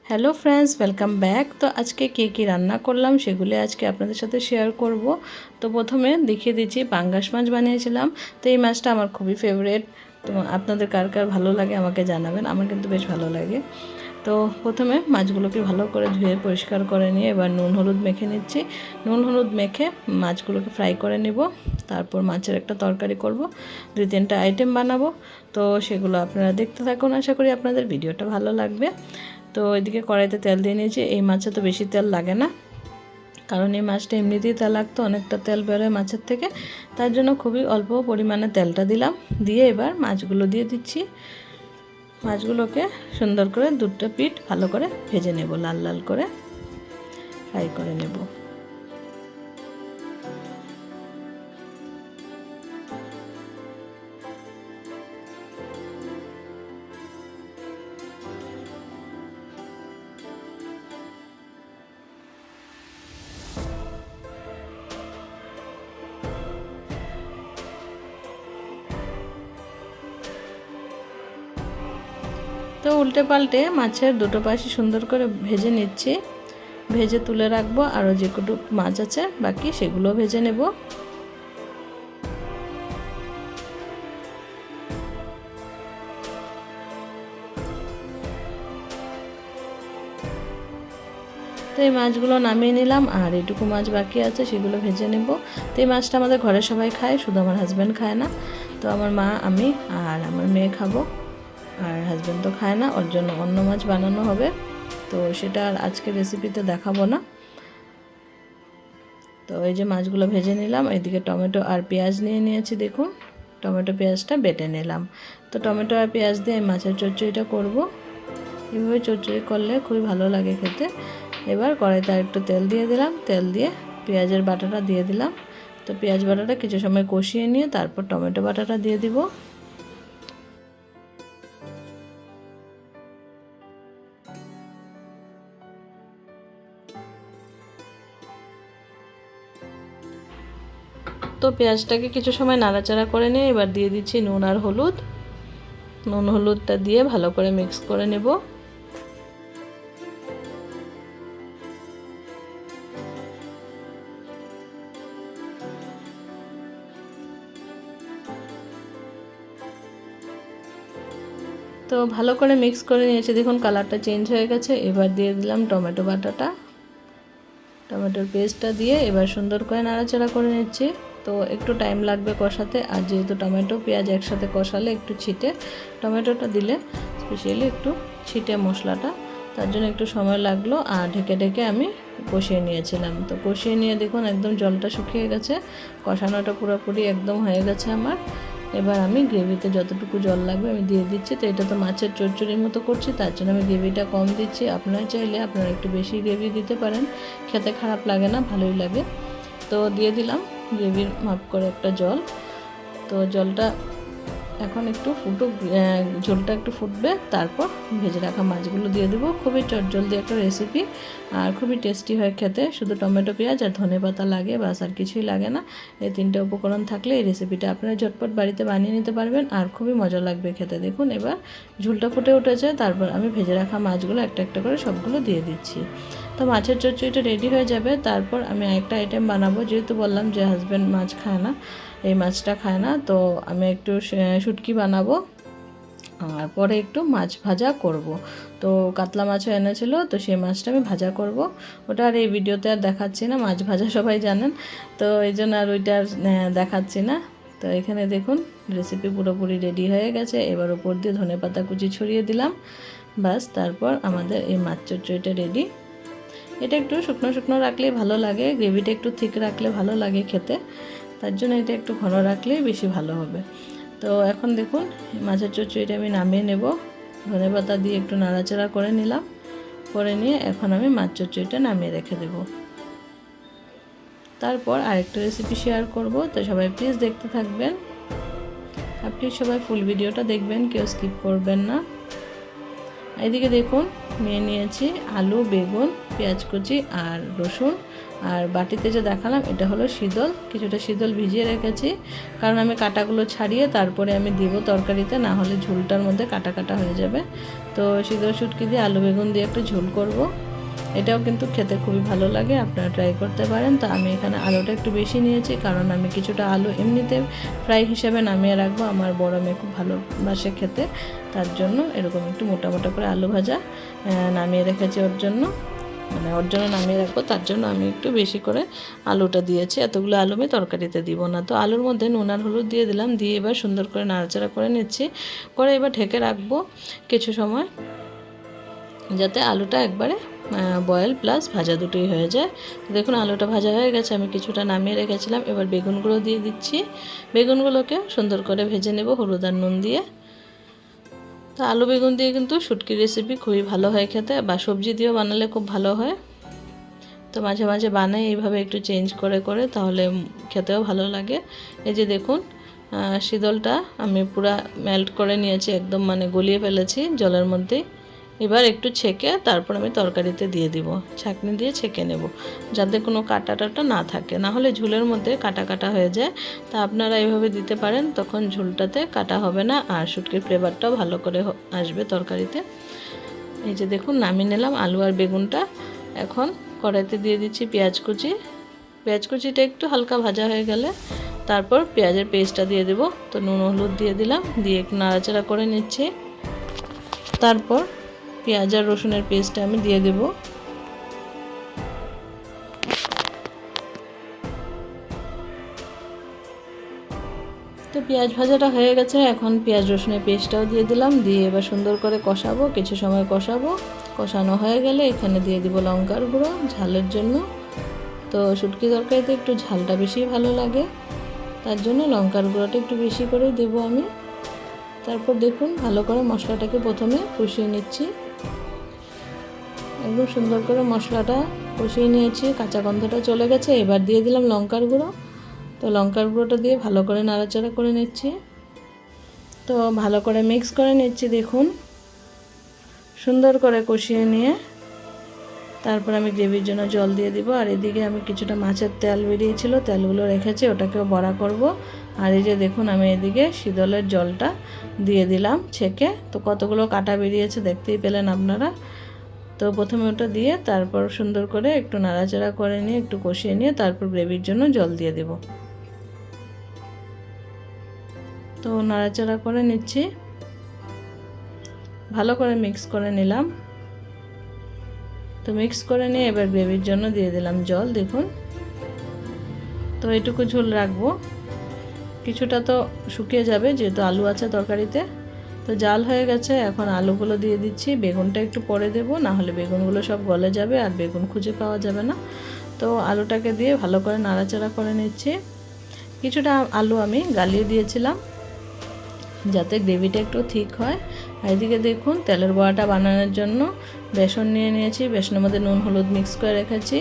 Hello friends, welcome back. তো আজকে কী রান্না করলাম সেগুলো আজকে আপনাদের সাথে শেয়ার করব। তো প্রথমে দেখিয়ে দিচ্ছি, পাঙ্গাস মাছ বানিয়েছিলাম। তো এই মাছটা আমার খুবই ফেভারিট। তো আপনাদের কার কার ভালো লাগে আমাকে জানাবেন, আমার কিন্তু বেশ ভালো লাগে। তো প্রথমে মাছগুলোকে ভালো করে ধুয়ে পরিষ্কার করে নিয়ে এবার নুন হলুদ মেখে নিচ্ছি। নুন হলুদ মেখে মাছগুলোকে ফ্রাই করে নেব। তারপর মাছের একটা তরকারি করব, 2-3টা আইটেম বানাবো। তো সেগুলো আপনারা দেখতে থাকুন, আশা করি আপনাদের ভিডিওটা ভালো লাগবে। তো এদিকে কড়াইতে তেল দিয়ে নিয়েছি। এই মাছে তো বেশি তেল লাগে না, কারণ এই মাছটা এমনিতেই তেল লাগতো, অনেকটা তেল বেরোয় মাছের থেকে। তার জন্য খুবই অল্প পরিমাণে তেলটা দিলাম। দিয়ে এবার মাছগুলো দিয়ে দিচ্ছি। মাছগুলোকে সুন্দর করে দুটো পিঠ ভালো করে ভেজে নেব, লাল লাল করে ফ্রাই করে নেব। তো উল্টে পাল্টে মাছের দুটো পাশে সুন্দর করে ভেজে নিচ্ছি। ভেজে তুলে রাখবো, আরও যেটুকু মাছ আছে বাকি সেগুলো ভেজে নেব। তো এই মাছগুলো নামিয়ে নিলাম, আর এইটুকু মাছ বাকি আছে সেগুলো ভেজে নেব। তো এই মাছটা আমাদের ঘরে সবাই খায়, শুধু আমার হাজব্যান্ড খায় না। তো আমার মা, আমি আর আমার মেয়ে খাবো, আর হাজব্যান্ড তো খায় না, ওর জন্য অন্য মাছ বানানো হবে। তো সেটা আর আজকে রেসিপিতে দেখাবো না। তো এই যে মাছগুলো ভেজে নিলাম, এদিকে টমেটো আর পেঁয়াজ নিয়ে নিয়েছি। দেখুন, টমেটো পেঁয়াজটা বেটে নিলাম। তো টমেটো আর পেঁয়াজ দিয়ে মাছের চচ্চড়িটা করব। এভাবে চচ্চড়ি করলে খুবই ভালো লাগে খেতে। এবার কড়াইতে একটু তেল দিয়ে দিলাম, তেল দিয়ে পেঁয়াজের বাটাটা দিয়ে দিলাম। তো পেঁয়াজ বাটাটা কিছু সময় কষিয়ে নিয়ে তারপর টমেটো বাটাটা দিয়ে দিব। তো পেঁয়াজটাকে কিছু সময় নাড়াচাড়া করে নিয়ে এবার দিয়ে দিচ্ছি নুন আর হলুদ। নুন হলুদটা দিয়ে ভালো করে মিক্স করে নেব। তো ভালো করে মিক্স করে নিয়েছি, দেখুন কালারটা চেঞ্জ হয়ে গেছে। এবার দিয়ে দিলাম টমেটো বাটাটা, টমেটোর পেস্টটা দিয়ে এবার সুন্দর করে নাড়াচাড়া করে নিচ্ছি। তো একটু টাইম লাগবে কষাতে, আর যেহেতু টমেটো পেঁয়াজ একসাথে কষালে একটু ছিটে, টমেটোটা দিলে স্পেশালি একটু ছিটে মশলাটা, তার জন্য একটু সময় লাগলো। আর ঢেকে ঢেকে আমি কষিয়ে নিয়েছিলাম। তো কষিয়ে নিয়ে দেখুন একদম জলটা শুকিয়ে গেছে, কষানোটা পুরোপুরি একদম হয়ে গেছে আমার। এবার আমি গ্রেভিতে যতটুকু জল লাগবে আমি দিয়ে দিচ্ছি। তো এটা তো মাছের চচ্চড়ির মতো করছি, তার জন্য আমি গ্রেভিটা কম দিচ্ছি। আপনারা চাইলে আপনারা একটু বেশি গ্রেভি দিতে পারেন, খেতে খারাপ লাগে না, ভালোই লাগে। তো দিয়ে দিলাম গ্রেভির মাপ করে একটা জল। তো জলটা এখন একটু ফুটুক, ঝোলটা একটু ফুটবে, তারপর ভেজে রাখা মাছগুলো দিয়ে দেবো। খুবই চটজলদি একটা রেসিপি, আর খুবই টেস্টি হয় খেতে। শুধু টমেটো পেঁয়াজ আর ধনেপাতা লাগে, বাস আর কিছুই লাগে না। এই 3টে উপকরণ থাকলে এই রেসিপিটা আপনারা ঝটপট বাড়িতে বানিয়ে নিতে পারবেন, আর খুবই মজা লাগবে খেতে। দেখুন এবার ঝোলটা ফুটে উঠেছে, তারপর আমি ভেজে রাখা মাছগুলো একটা একটা করে সবগুলো দিয়ে দিচ্ছি। তো মাছের চচ্চড়িটা রেডি হয়ে যাবে। তারপর আমি আরেকটা আইটেম বানাবো, যেহেতু বললাম যে হাজব্যান্ড মাছ খায় না, এই মাছটা খায় না, তো আমি একটু শুটকি বানাবো, আর পরে একটু মাছ ভাজা করব। তো কাতলা মাছও এনেছিল, তো সেই মাছটা আমি ভাজা করব। ওটা আর এই ভিডিওতে আর দেখাচ্ছি না, মাছ ভাজা সবাই জানেন, তো এই জন্য আর ওইটা আর দেখাচ্ছি না। তো এখানে দেখুন রেসিপি পুরোপুরি রেডি হয়ে গেছে। এবার উপর দিয়ে ধনেপাতা কুচি ছড়িয়ে দিলাম, বাস তারপর আমাদের এই মাছ চচ্চড়িটা রেডি। এটা একটু শুকনো শুকনো রাখলেই ভালো লাগে, গ্রেভিটা একটু থিক রাখলে ভালো লাগে খেতে, তার জন্য এটা একটু ঘন রাখলেই বেশি ভালো হবে। তো এখন দেখুন মাছের চচ্চড়িটা আমি নামিয়ে নেব। ধনেপাতা দিয়ে একটু নাড়াচাড়া করে নিলাম, করে নিয়ে এখন আমি মাছ চচ্চড়িটা নামিয়ে রেখে দেব। তারপর আরেকটা রেসিপি শেয়ার করব, তো সবাই প্লিজ দেখতে থাকবেন। আপনি সবাই ফুল ভিডিওটা দেখবেন, কেউ স্কিপ করবেন না। এদিকে দেখুন নিয়ে নিয়েছি আলু, বেগুন, পেঁয়াজ কুচি আর রসুন। আর বাটিতে যে দেখালাম এটা হলো শীতল, কিছুটা শীতল ভিজিয়ে রেখেছি, কারণ আমি কাটাগুলো ছাড়িয়ে তারপরে আমি দিব তরকারিতে, না হলে ঝোলটার মধ্যে কাটা কাটা হয়ে যাবে। তো শীতল শুটকি দিয়ে আলু বেগুন দিয়ে একটু ঝোল করব। এটাও কিন্তু খেতে খুবই ভালো লাগে, আপনারা ট্রাই করতে পারেন। তো আমি এখানে আলুটা একটু বেশি নিয়েছি, কারণ আমি কিছুটা আলু এমনিতে ফ্রাই হিসেবে নামিয়ে রাখবো, আমার বড় মেয়ে খুব ভালোবাসে খেতে, তার জন্য এরকম একটু মোটা মোটা করে আলু ভাজা নামিয়ে রেখেছি ওর জন্য, মানে ওর জন্য নামিয়ে রাখবো, তার জন্য আমি একটু বেশি করে আলুটা দিয়েছি। এতগুলো আলু আমি তরকারিতে দিব না। তো আলুর মধ্যে নুন আর হলুদ দিয়ে দিলাম, দিয়ে এবার সুন্দর করে নাড়াচাড়া করে নিচ্ছি, করে এবার ঢেকে রাখবো কিছু সময়, যাতে আলুটা একবারে বয়েল প্লাস ভাজা দুটোই হয়ে যায়। দেখুন আলুটা ভাজা হয়ে গেছে, আমি কিছুটা নামিয়ে রেখেছিলাম। এবার বেগুনগুলো দিয়ে দিচ্ছি, বেগুনগুলোকে সুন্দর করে ভেজে নেব হলুদ আর নুন দিয়ে। তো আলু বেগুন দিয়ে কিন্তু শুটকির রেসিপি খুবই ভালো হয় খেতে, বা সবজি দিয়েও বানালে খুব ভালো হয়। তো মাঝে মাঝে বানাই এইভাবে একটু চেঞ্জ করে করে, তাহলে খেতেও ভালো লাগে। এই যে দেখুন শীতলটা আমি পুরা মেল্ট করে নিয়েছি, একদম মানে গলিয়ে ফেলেছি জলের মধ্যেই। এবার একটু ছেঁকে তারপর আমি তরকারিতে দিয়ে দিব, ছাঁকনি দিয়ে ছেঁকে নেব, যাতে কোনো কাটা টাটা না থাকে, না হলে ঝোলের মধ্যে কাটা কাটা হয়ে যায়। তা আপনারা এইভাবে দিতে পারেন, তখন ঝোলটাতে কাটা হবে না, আর শুটকির ফ্লেভারটাও ভালো করে আসবে তরকারিতে। এই যে দেখুন নামিয়ে নিলাম আলু আর বেগুনটা। এখন কড়াইতে দিয়ে দিচ্ছি পেঁয়াজ কুচি। পেঁয়াজ কুচিটা একটু হালকা ভাজা হয়ে গেলে তারপর পেঁয়াজের পেস্টটা দিয়ে দেব। তো নুন হলুদ দিয়ে দিলাম, দিয়ে একটু নাড়াচাড়া করে নিচ্ছি। তারপর পেঁয়াজ আর রসুনের পেস্টটা আমি দিয়ে দেব। তো পেঁয়াজ ভাজাটা হয়ে গেছে, এখন পেঁয়াজ রসুনের পেস্টটাও দিয়ে দিলাম, দিয়ে এবার সুন্দর করে কষাবো, কিছু সময় কষাবো। কষানো হয়ে গেলে এখানে দিয়ে দিব লঙ্কার গুঁড়ো ঝালের জন্য। তো শুটকি তরকারিতে একটু ঝালটা বেশি ভালো লাগে, তার জন্য লঙ্কার গুঁড়োটা একটু বেশি করে দেবো আমি। তারপর দেখুন ভালো করে মশলাটাকে প্রথমে কষিয়ে নিচ্ছি, একদম সুন্দর করে মশলাটা কষিয়ে নিয়েছি, কাঁচা গন্ধটা চলে গেছে। এবার দিয়ে দিলাম লঙ্কার গুঁড়ো। তো লঙ্কার গুঁড়োটা দিয়ে ভালো করে নাড়াচাড়া করে নিচ্ছি। তো ভালো করে মিক্স করে নিচ্ছি, দেখুন সুন্দর করে কষিয়ে নিয়ে তারপর আমি গ্রেভির জন্য জল দিয়ে দিব। আর এদিকে আমি কিছুটা মাছের তেল বেরিয়েছিল, তেলগুলো রেখেছি, ওটাকেও বড়া করব। আর এই যে দেখুন আমি এদিকে শীতলের জলটা দিয়ে দিলাম ছেঁকে। তো কতগুলো কাটা বেরিয়েছে দেখতেই পেলেন আপনারা। তো প্রথমে ওটা দিয়ে তারপর সুন্দর করে একটু নাড়াচাড়া করে নিয়ে একটু কষিয়ে নিয়ে তারপর গ্রেভির জন্য জল দিয়ে দেব। তো নাড়াচাড়া করে নিচ্ছি, ভালো করে মিক্স করে নিলাম। তো মিক্স করে নিয়ে এবার গ্রেভির জন্য দিয়ে দিলাম জল, দেখুন। তো এটুকু ঝোল রাখবো, কিছুটা তো শুকিয়ে যাবে যেহেতু আলু আছে তরকারিতে। তো জাল হয়ে গেছে, এখন আলুগুলো দিয়ে দিচ্ছি, বেগুনটা একটু পরে দেব, না হলে বেগুনগুলো সব গলে যাবে আর বেগুন খুঁজে পাওয়া যাবে না। তো আলুটাকে দিয়ে ভালো করে নাড়াচাড়া করে নিচ্ছি। কিছুটা আলু আমি গালিয়ে দিয়েছিলাম যাতে গ্রেভিটা একটু ঠিক হয়। আর এদিকে দেখুন তেলের বড়াটা বানানোর জন্য বেসন নিয়ে নিয়েছি, বেসনের মধ্যে নুন হলুদ মিক্স করে রেখেছি,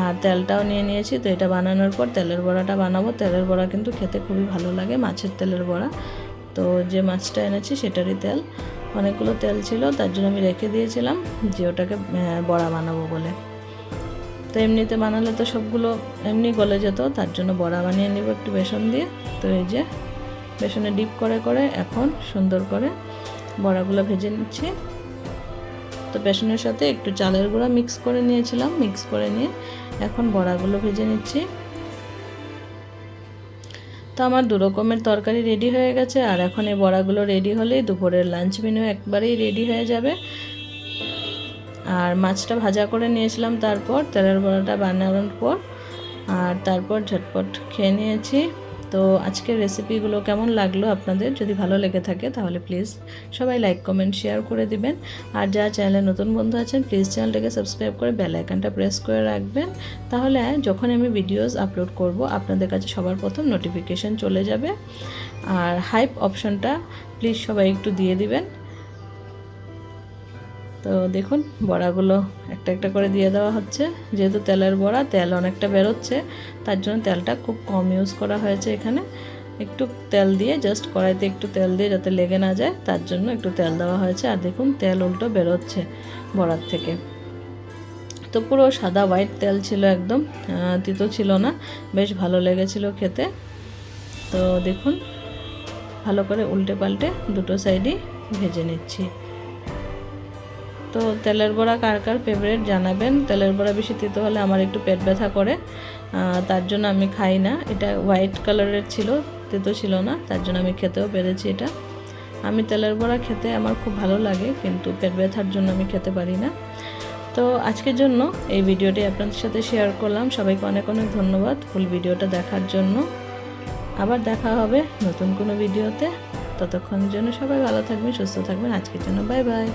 আর তেলটাও নিয়ে নিয়েছি। তো এটা বানানোর পর তেলের বড়াটা বানাবো। তেলের বড়া কিন্তু খেতে খুবই ভালো লাগে, মাছের তেলের বড়া। তো যে মাছটা এনেছি সেটারই তেল, অনেকগুলো তেল ছিল, তার জন্য আমি রেখে দিয়েছিলাম যে ওটাকে বড়া বানাবো বলে। তো এমনিতে বানালে তো সবগুলো এমনি গলে যেত, তার জন্য বড়া বানিয়ে নেব একটু বেসন দিয়ে। তো এই যে বেসনে ডিপ করে করে এখন সুন্দর করে বড়াগুলো ভেজে নিচ্ছি। তো বেসনের সাথে একটু চালের গুঁড়া মিক্স করে নিয়েছিলাম, মিক্স করে নিয়ে এখন বড়াগুলো ভেজে নিচ্ছি। তো আমার দু রকমের তরকারি রেডি হয়ে গেছে, আর এখন এই বড়াগুলো রেডি হলেই দুপুরের লাঞ্চ মেনু একবারেই রেডি হয়ে যাবে। আর মাছটা ভাজা করে নিয়েছিলাম তারপর তেলের বড়াটা বানানোর পর, আর তারপর ঝটপট খেয়ে নিয়েছি। তো আজকের রেসিপিগুলো কেমন লাগলো আপনাদের, যদি ভালো লেগে থাকে তাহলে প্লিজ সবাই লাইক কমেন্ট শেয়ার করে দিবেন। আর যারা চ্যানেলে নতুন বন্ধু আছেন প্লিজ চ্যানেলটাকে সাবস্ক্রাইব করে বেল আইকনটা প্রেস করে রাখবেন, তাহলে যখন আমি ভিডিওস আপলোড করব আপনাদের কাছে সবার প্রথম নোটিফিকেশান চলে যাবে। আর হাইপ অপশনটা প্লিজ সবাই একটু দিয়ে দিবেন। তো দেখুন বড়াগুলো একটা একটা করে দিয়ে দেওয়া হচ্ছে, যেহেতু তেলের বড়া তেল অনেকটা বেরোচ্ছে, তার জন্য তেলটা খুব কম ইউজ করা হয়েছে এখানে। একটু তেল দিয়ে জাস্ট কড়াইতে একটু তেল দিয়ে যাতে লেগে না যায় তার জন্য একটু তেল দেওয়া হয়েছে। আর দেখুন তেল উল্টো বেরোচ্ছে বড়ার থেকে। তো পুরো সাদা হোয়াইট তেল ছিল, একদম তিতো ছিল না, বেশ ভালো লেগেছিল খেতে। তো দেখুন ভালো করে উল্টে পাল্টে দুটো সাইডই ভেজে নিচ্ছি। তো তেলের বড়া কার কার ফেভারিট জানাবেন। তেলের বড়া বেশি তিতো হলে আমার একটু পেট ব্যথা করে, তার জন্য আমি খাই না। এটা হোয়াইট কালারের ছিল, তিতো ছিল না, তার জন্য আমি খেতেও পেরেছি এটা। আমি তেলের বড়া খেতে আমার খুব ভালো লাগে, কিন্তু পেট ব্যথার জন্য আমি খেতে পারি না। তো আজকের জন্য এই ভিডিওটি আপনাদের সাথে শেয়ার করলাম। সবাইকে অনেক অনেক ধন্যবাদ ফুল ভিডিওটা দেখার জন্য। আবার দেখা হবে নতুন কোনো ভিডিওতে। ততক্ষণের জন্য সবাই ভালো থাকবেন, সুস্থ থাকবেন। আজকের জন্য বাই বাই।